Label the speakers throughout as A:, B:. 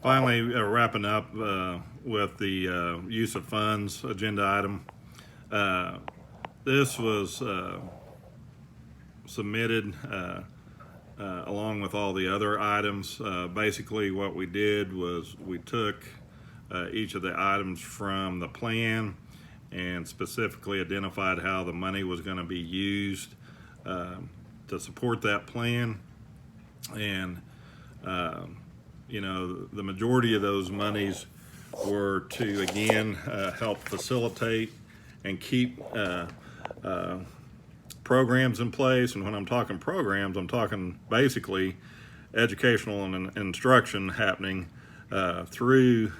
A: Finally, wrapping up with the use of funds agenda item. Uh, this was submitted along with all the other items. Basically, what we did was we took each of the items from the plan and specifically identified how the money was going to be used uh, to support that plan. And the majority of those monies were to again help facilitate and keep programs in place. And when I'm talking programs, I'm talking basically educational and instruction happening through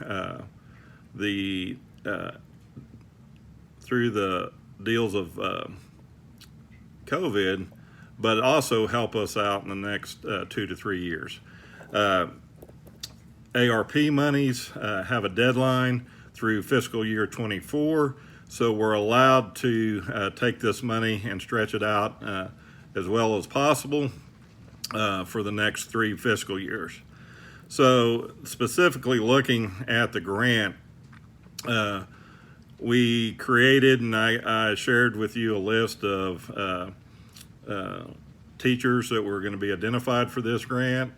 A: the uh, through the deals of COVID, but also help us out in the next 2 to 3 years. Uh, ARP monies have a deadline through fiscal year 24, so we're allowed to take this money and stretch it out as well as possible for the next 3 fiscal years. So, specifically looking at the grant, we created and I shared with you a list of teachers that were going to be identified for this grant.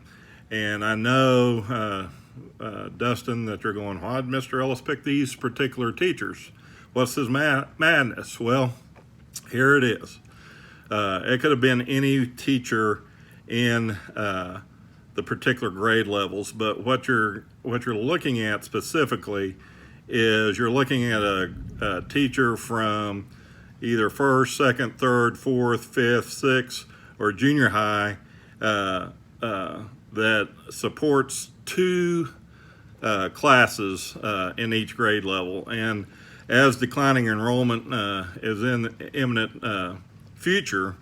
A: And I know, Dustin, that you're going, why did Mr. Ellis pick these particular teachers? What's his madness? Well, here it is. It could have been any teacher in the particular grade levels, but what you're looking at specifically is you're looking at a teacher from either first, second, third, fourth, fifth, sixth, or junior high that supports two classes in each grade level. And as declining enrollment is in the imminent future,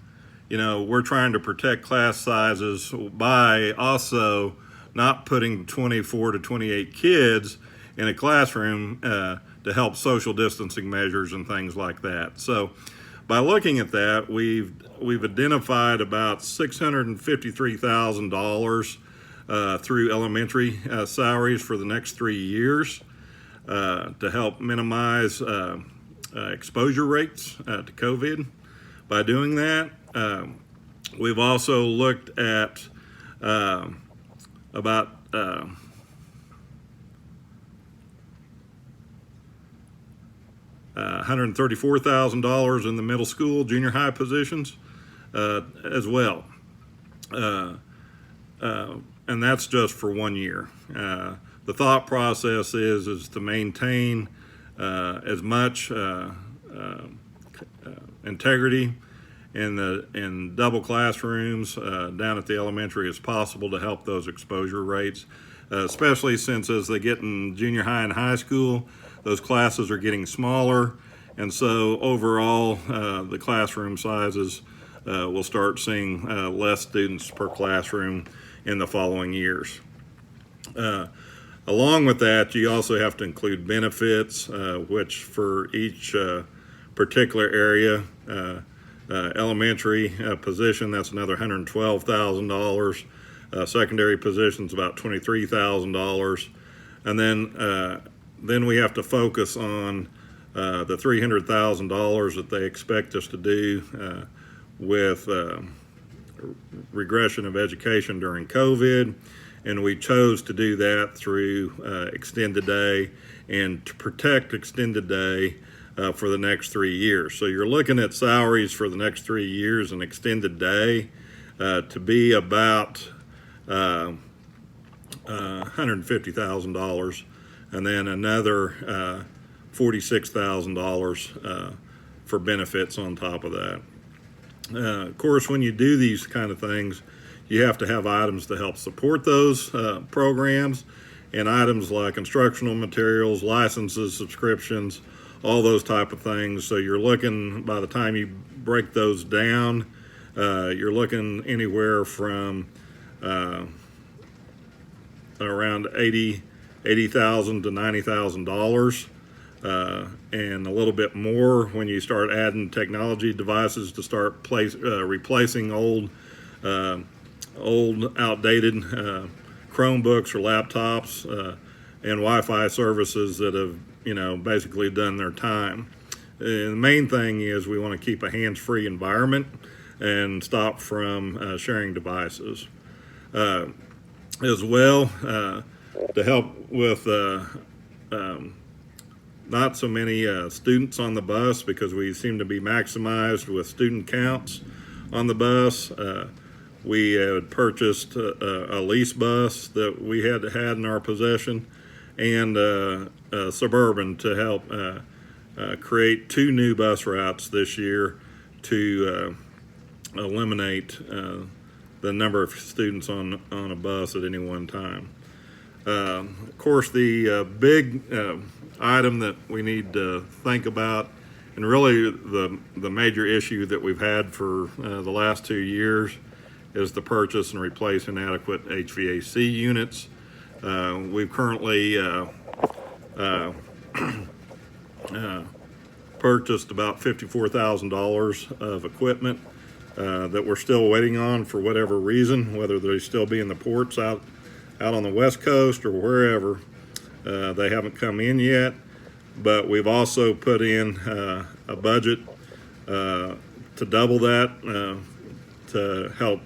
A: we're trying to protect class sizes by also not putting 24 to 28 kids in a classroom to help social distancing measures and things like that. So by looking at that, we've identified about $653,000 through elementary salaries for the next 3 years to help minimize exposure rates to COVID. By doing that, we've also looked at about $134,000 in the middle school, junior high positions as well. And that's just for 1 year. The thought process is to maintain as much integrity in double classrooms down at the elementary as possible to help those exposure rates, especially since as they get in junior high and high school, those classes are getting smaller, and so overall the classroom sizes will start seeing less students per classroom in the following years. Along with that, you also have to include benefits, which for each particular area, elementary position, that's another $112,000. Secondary positions about $23,000, and then we have to focus on the $300,000 that they expect us to do with regression of education during COVID, and we chose to do that through extended day and to protect extended day for the next 3 years. So you're looking at salaries for the next 3 years and extended day to be about $150,000, and then another $46,000 for benefits on top of that. Of course, when you do these kind of things, you have to have items to help support those programs, and items like instructional materials, licenses, subscriptions, all those type of things. So you're looking, by the time you break those down, you're looking anywhere from around $80,000 to $90,000. And a little bit more when you start adding technology devices to start replacing old outdated Chromebooks or laptops and Wi-Fi services that have, basically done their time. And the main thing is we want to keep a hands-free environment and stop from sharing devices. As well, to help with not so many students on the bus, because we seem to be maximized with student counts on the bus. We had purchased a lease bus that we had in our possession, and a Suburban to help create 2 new bus routes this year to eliminate the number of students on a bus at any one time. Of course, the big item that we need to think about, and really the major issue that we've had for the last 2 years, is the purchase and replace inadequate HVAC units. We've currently purchased about $54,000 of equipment that we're still waiting on for whatever reason, whether they still be in the ports out on the West Coast or wherever. They haven't come in yet, but we've also put in a budget to double that to help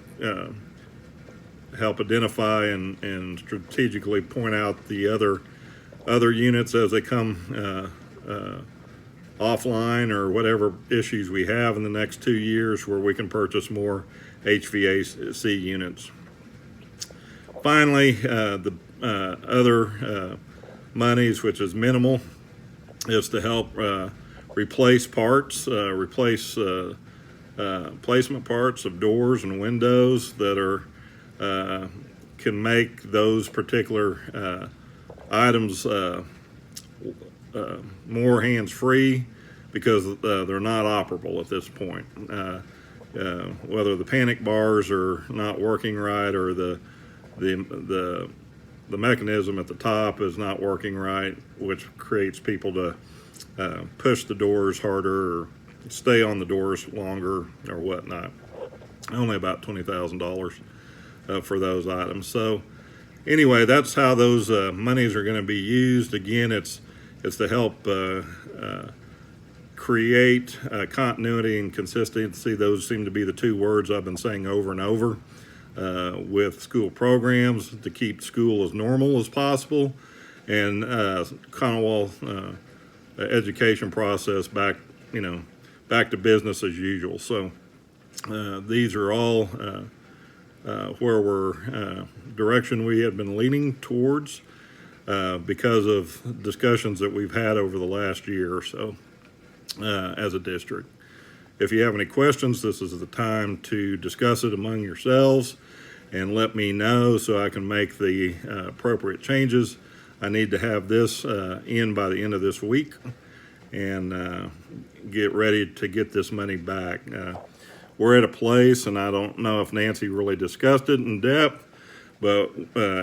A: identify and strategically point out the other units as they come offline, or whatever issues we have in the next 2 years, where we can purchase more HVAC units. Finally, the other monies, which is minimal, is to help replace parts, placement parts of doors and windows that are can make those particular items more hands-free, because they're not operable at this point. Whether the panic bars are not working right, or the mechanism at the top is not working right, which creates people to push the doors harder or stay on the doors longer or whatnot. Only about $20,000 for those items. So anyway, that's how those monies are going to be used. Again, it's to help create continuity and consistency. Those seem to be the 2 words I've been saying over and over with school programs, to keep school as normal as possible, and Conowall education process back to business as usual. So these are all where we're direction we have been leaning towards because of discussions that we've had over the last year or so as a district. If you have any questions, this is the time to discuss it among yourselves and let me know so I can make the appropriate changes. I need to have this in by the end of this week and get ready to get this money back. We're at a place, and I don't know if Nancy really discussed it in depth, but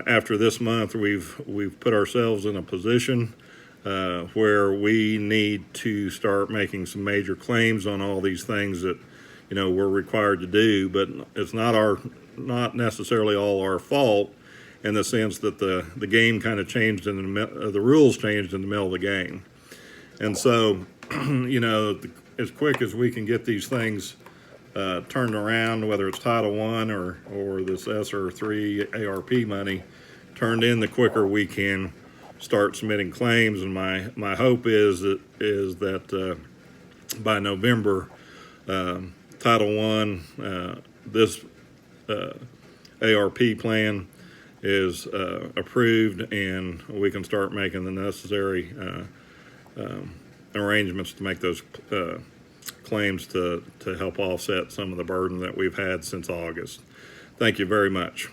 A: after this month, we've put ourselves in a position where we need to start making some major claims on all these things that we're required to do. But it's not necessarily all our fault, in the sense that the game kind of changed the rules changed in the middle of the game. And so as quick as we can get these things turned around, whether it's Title I or this ESSER 3 ARP money turned in, the quicker we can start submitting claims. And my hope is that by November, Title I, this ARP plan is approved, and we can start making the necessary arrangements to make those claims to help offset some of the burden that we've had since August. Thank you very much.